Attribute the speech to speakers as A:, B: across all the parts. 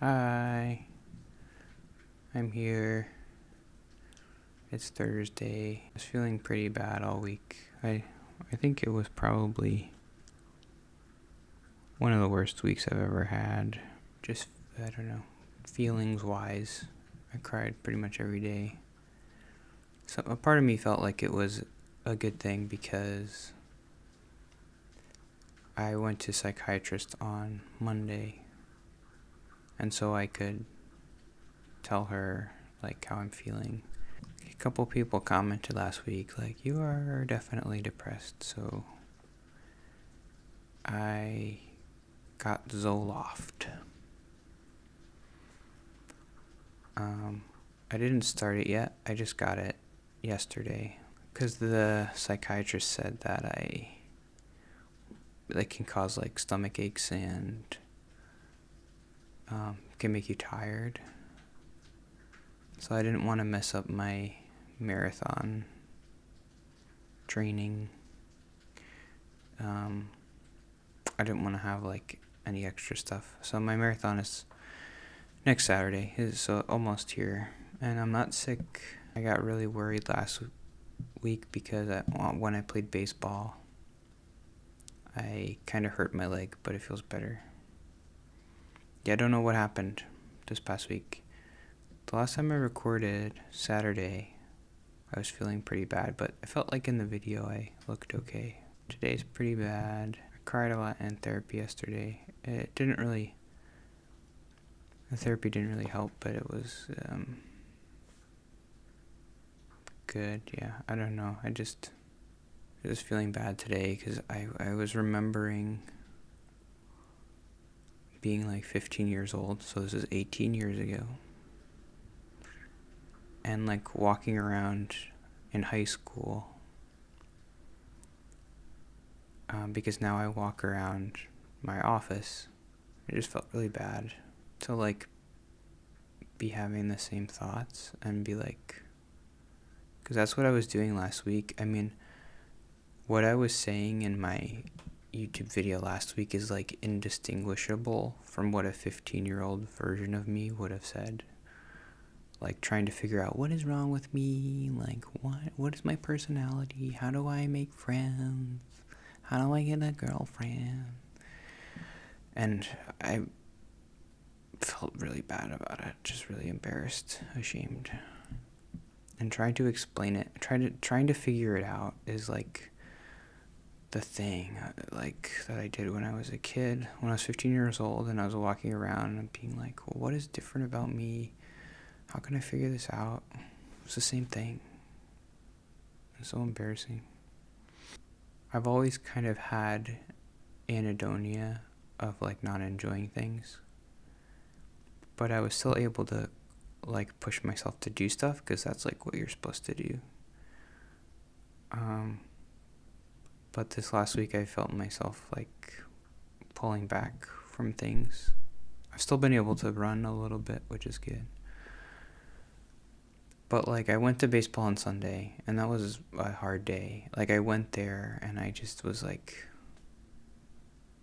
A: Hi, I'm here. It's Thursday. I was feeling pretty bad all week. I think it was probably one of the worst weeks I've ever had. Just, I don't know, feelings wise. I cried pretty much every day. So a part of me felt like it was a good thing because I went to psychiatrist on Monday, and so I could tell her like how I'm feeling. A couple people commented last week like, you are definitely depressed, so I got Zoloft. I didn't start it yet. I just got it yesterday because the psychiatrist said that it can cause like stomach aches and can make you tired. So I didn't want to mess up my marathon training. I didn't want to have like any extra stuff. So my marathon is next Saturday, so almost here, and I'm not sick. I got really worried last week because when I played baseball, I kind of hurt my leg, but it feels better. Yeah, I don't know what happened this past week. The last time I recorded, Saturday, I was feeling pretty bad, but I felt like in the video I looked okay. Today's pretty bad. I cried a lot in therapy yesterday. The therapy didn't really help, but it was good. Yeah, I don't know. I was feeling bad today because I was remembering being like 15 years old, so this is 18 years ago, and like walking around in high school, because now I walk around my office. It just felt really bad to like be having the same thoughts and be like, because that's what I was doing last week. I mean, what I was saying in my YouTube video last week is like indistinguishable from what a 15-year-old version of me would have said. Like trying to figure out what is wrong with me, like what is my personality, how do I make friends, how do I get a girlfriend? And I felt really bad about it, just really embarrassed, ashamed. And trying to explain it, trying to figure it out is like the thing like that I did when I was a kid, when I was 15 years old, and I was walking around and being like, well, what is different about me? How can I figure this out? It's the same thing. It's so embarrassing. I've always kind of had anhedonia of like not enjoying things, but I was still able to like push myself to do stuff because that's like what you're supposed to do. But this last week I felt myself like pulling back from things. I've still been able to run a little bit, which is good. But like I went to baseball on Sunday and that was a hard day. Like I went there and I just was like,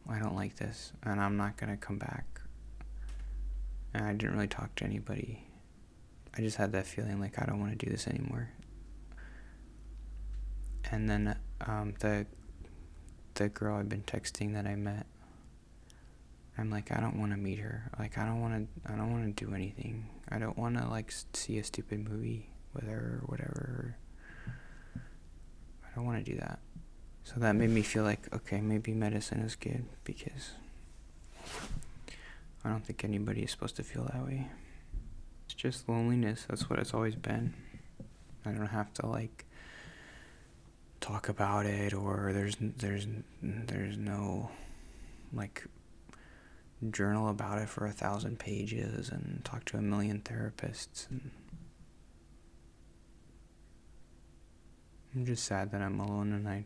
A: I don't like this and I'm not going to come back. And I didn't really talk to anybody. I just had that feeling like I don't want to do this anymore. And then the girl I've been texting that I met, I'm like, I don't want to meet her. Like I don't want to do anything. I don't want to like see a stupid movie with her or whatever. I don't want to do that. So that made me feel like, okay, maybe medicine is good because I don't think anybody is supposed to feel that way. It's just loneliness. That's what it's always been. I don't have to like talk about it, or there's no like journal about it for 1,000 pages and talk to a million therapists. And I'm just sad that I'm alone and I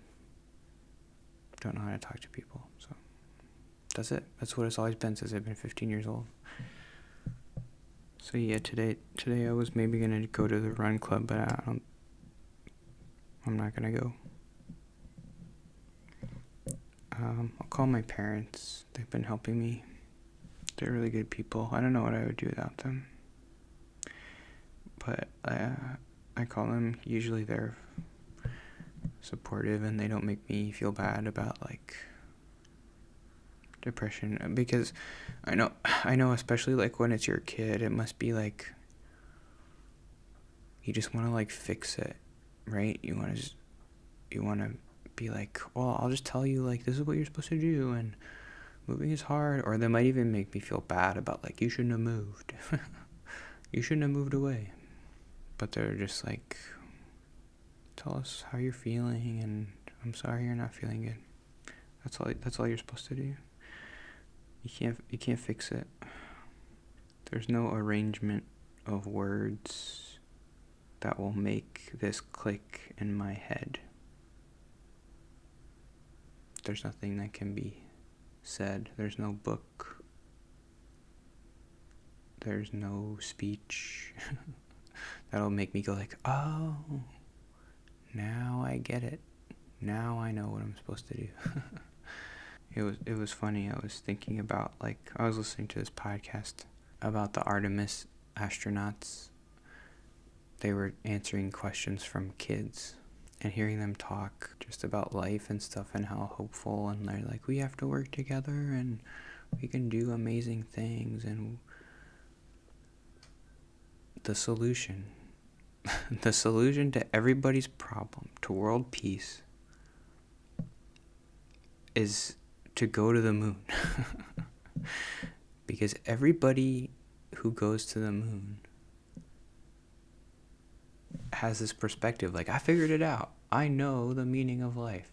A: don't know how to talk to people. So that's it. That's what it's always been since I've been 15 years old. So yeah, today I was maybe gonna go to the run club, but I'm not gonna go. I'll call my parents. They've been helping me. They're really good people. I don't know what I would do without them. But I call them. Usually they're supportive and they don't make me feel bad about like depression, because I know especially like when it's your kid, it must be like you just want to like fix it, right? You want to be like, well, I'll just tell you like this is what you're supposed to do, and moving is hard. Or they might even make me feel bad about like, you shouldn't have moved. You shouldn't have moved away. But they're just like, tell us how you're feeling, and I'm sorry you're not feeling good. That's all you're supposed to do. You can't fix it. There's no arrangement of words that will make this click in my head. There's nothing that can be said. There's no book. There's no speech that'll make me go like, oh, now I get it. Now I know what I'm supposed to do. It was funny. I was thinking about, like, I was listening to this podcast about the Artemis astronauts. They were answering questions from kids and hearing them talk just about life and stuff and how hopeful, and they're like, we have to work together and we can do amazing things. And the solution to everybody's problem, to world peace, is to go to the moon. Because everybody who goes to the moon has this perspective like, I figured it out. I know the meaning of life.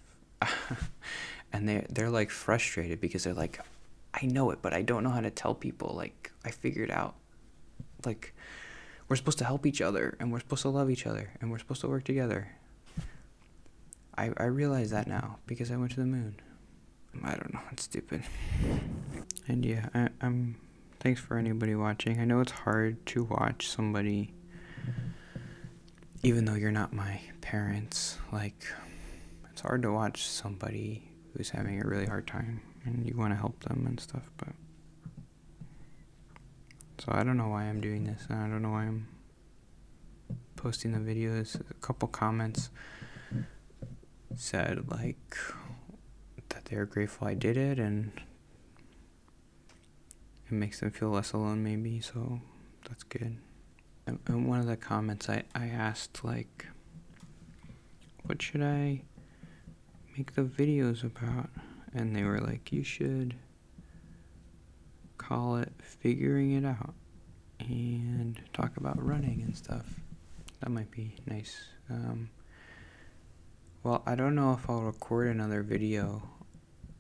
A: And they're like frustrated because they're like, I know it, but I don't know how to tell people like I figured out. Like, we're supposed to help each other, and we're supposed to love each other, and we're supposed to work together. I realize that now because I went to the moon. I don't know, it's stupid. And yeah, I'm thanks for anybody watching. I know it's hard to watch somebody, even though you're not my parents, like, it's hard to watch somebody who's having a really hard time and you want to help them and stuff, but so I don't know why I'm doing this, and I don't know why I'm posting the videos. A couple comments said like that they're grateful I did it, and it makes them feel less alone maybe, so that's good. And one of the comments I asked like, what should I make the videos about? And they were like, you should call it Figuring It Out and talk about running and stuff. That might be nice. Well, I don't know if I'll record another video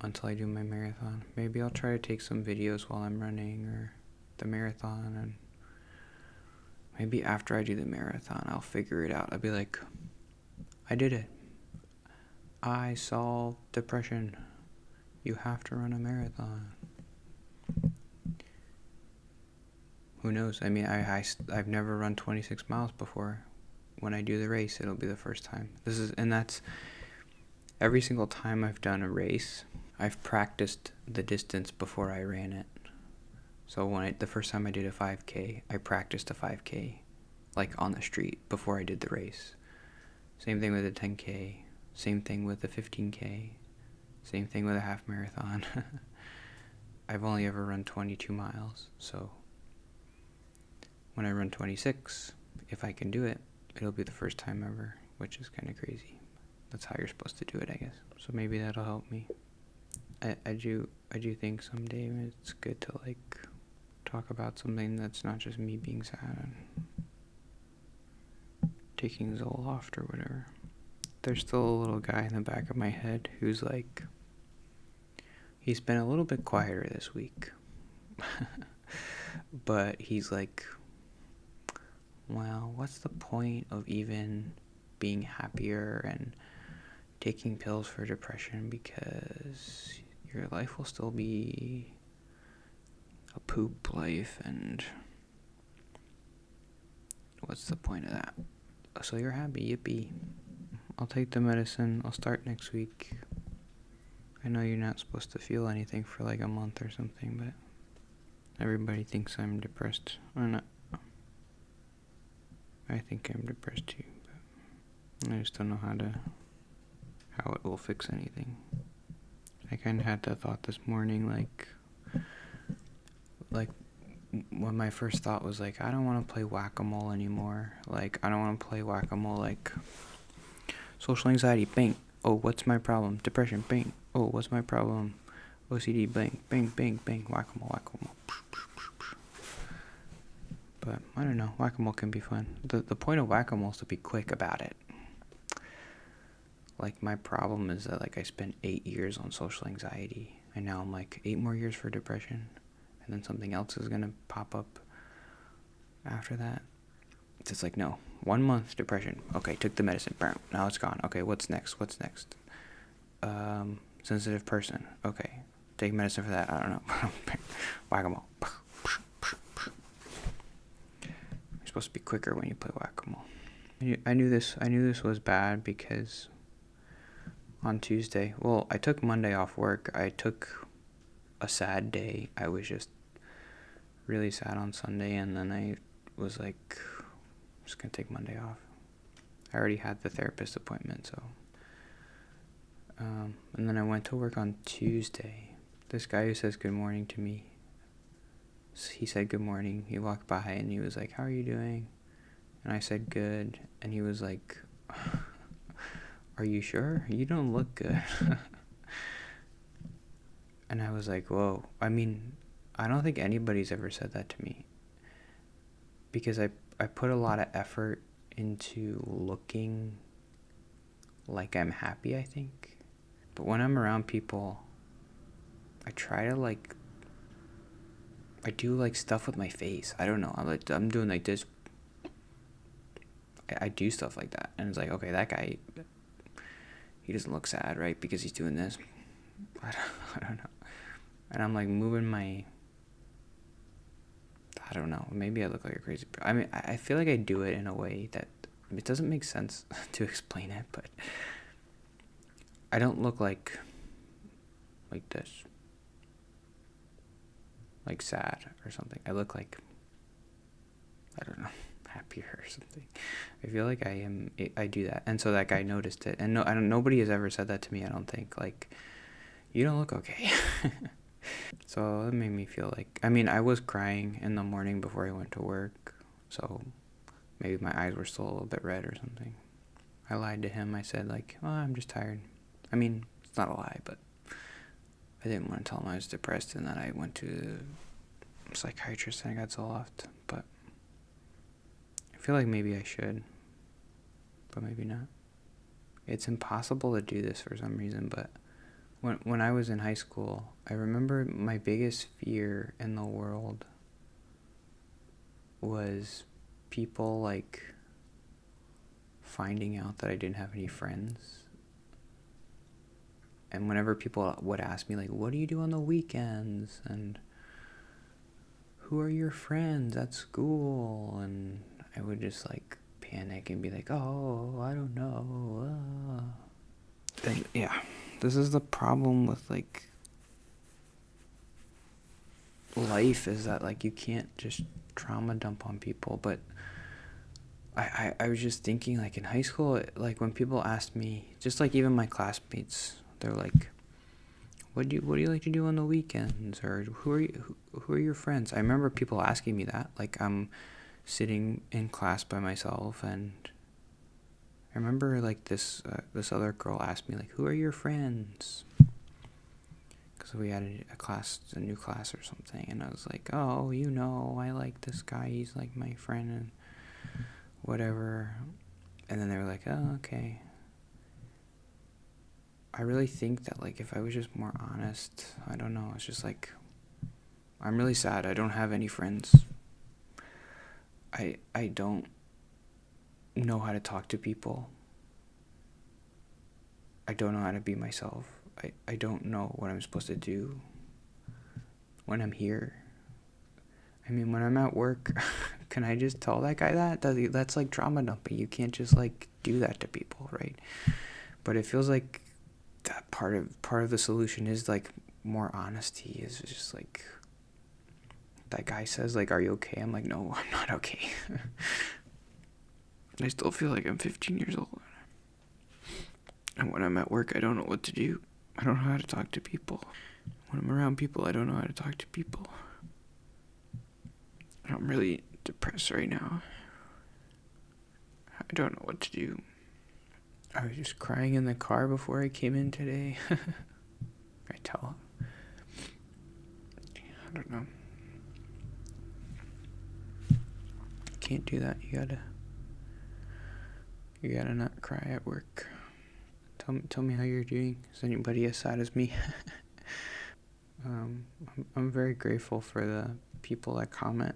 A: until I do my marathon. Maybe I'll try to take some videos while I'm running or the marathon, and maybe after I do the marathon I'll figure it out. I'll be like, I did it. I solved depression. You have to run a marathon. Who knows? I mean, I've never run 26 miles before. When I do the race, it'll be the first time. That's every single time I've done a race, I've practiced the distance before I ran it. So the first time I did a 5K, I practiced a 5K, like on the street before I did the race. Same thing with a 10K. Same thing with a 15K. Same thing with a half marathon. I've only ever run 22 miles, so when I run 26, if I can do it, it'll be the first time ever, which is kind of crazy. That's how you're supposed to do it, I guess. So maybe that'll help me. I do think someday it's good to like talk about something that's not just me being sad and taking Zoloft or whatever. There's still a little guy in the back of my head who's like, he's been a little bit quieter this week. But he's like, well, what's the point of even being happier and taking pills for depression, because your life will still be a poop life, and what's the point of that? So you're happy, yippee. I'll take the medicine. I'll start next week. I know you're not supposed to feel anything for like a month or something, but Everybody thinks I'm depressed. Or not. I think I'm depressed too, but I just don't know how it will fix anything. I kind of had that thought this morning, like when my first thought was like, I don't want to play whack-a-mole anymore. Like, I don't want to play whack-a-mole. Like, social anxiety, bang. Oh, what's my problem? Depression, bang. Oh, what's my problem? OCD, bang, bang, bang, bang. Whack-a-mole, whack-a-mole. But I don't know. Whack-a-mole can be fun. The point of whack-a-mole is to be quick about it. Like, my problem is that, like, I spent 8 years on social anxiety, and now I'm like, 8 more years for depression, and then something else is gonna pop up after that. It's just like, no, 1 month depression. Okay, took the medicine. Boom. Now it's gone. Okay, what's next? Sensitive person. Okay, take medicine for that. I don't know. Whack-a-mole. You're supposed to be quicker when you play whack-a-mole. I knew this was bad because on Tuesday, well, I took Monday off work. I took a sad day. I was just really sad on Sunday, and then I was like, I'm just gonna take Monday off. I already had the therapist appointment, so. And then I went to work on Tuesday. This guy who says good morning to me, he said good morning. He walked by and he was like, how are you doing? And I said good, and he was like, are you sure? You don't look good. And I was like, whoa. I mean, I don't think anybody's ever said that to me, because I put a lot of effort into looking like I'm happy, I think. But when I'm around people, I try to I do like stuff with my face. I don't know. I'm doing like this. I do stuff like that, and it's like, okay, that guy, he doesn't look sad, right? Because he's doing this. I don't know. And I'm like moving my, I don't know. Maybe I look like a crazy person. I mean, I feel like I do it in a way that it doesn't make sense to explain it, but I don't look like this, like sad or something. I look like, I don't know, happier or something. I feel like I do that, and so that guy noticed it. And nobody has ever said that to me. I don't think, like, you don't look okay. So that made me feel like, I mean, I was crying in the morning before I went to work, so maybe my eyes were still a little bit red or something. I lied to him. I said, like, oh, I'm just tired. I mean, it's not a lie, but I didn't want to tell him I was depressed and that I went to a psychiatrist and I got Zoloft. But I feel like maybe I should, but maybe not. It's impossible to do this for some reason, but when I was in high school, I remember my biggest fear in the world was people, like, finding out that I didn't have any friends. And whenever people would ask me, like, what do you do on the weekends? And who are your friends at school? And I would just, like, panic and be like, oh, I don't know. And yeah, this is the problem with, like, life, is that, like, you can't just trauma dump on people. But I was just thinking, like, in high school, like, when people asked me, just like even my classmates, they're like, what do you like to do on the weekends? Or who are your friends? I remember people asking me that. Like, I'm sitting in class by myself, and I remember, like, this other girl asked me, like, who are your friends? Because we had a new class or something, and I was like, oh, I like this guy. He's like my friend and whatever. And then they were like, oh, okay. I really think that, like, if I was just more honest, I don't know, it's just like, I'm really sad. I don't have any friends. I don't know how to talk to people. I don't know how to be myself. I don't know what I'm supposed to do when I'm here. I mean, when I'm at work, can I just tell that guy that? That's like trauma dumping. You can't just, like, do that to people, right? But it feels like that part of the solution is, like, more honesty, is just like that guy says, like, are you okay? I'm like, no, I'm not okay. I still feel like I'm 15 years old. And when I'm at work, I don't know what to do. I don't know how to talk to people. When I'm around people, I don't know how to talk to people. I'm really depressed right now. I don't know what to do. I was just crying in the car before I came in today. I tell him. I don't know. You can't do that. You gotta not cry at work. Tell me how you're doing. Is anybody as sad as me? I'm very grateful for the people that comment.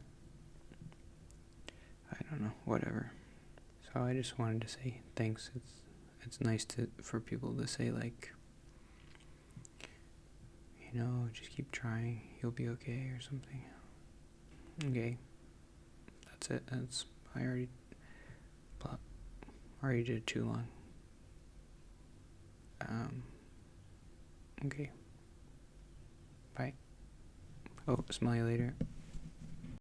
A: I don't know, whatever. So I just wanted to say thanks. It's nice for people to say, like, just keep trying. You'll be okay or something. Okay, that's it. I already did too long. Okay. Bye. Oh, smell you later.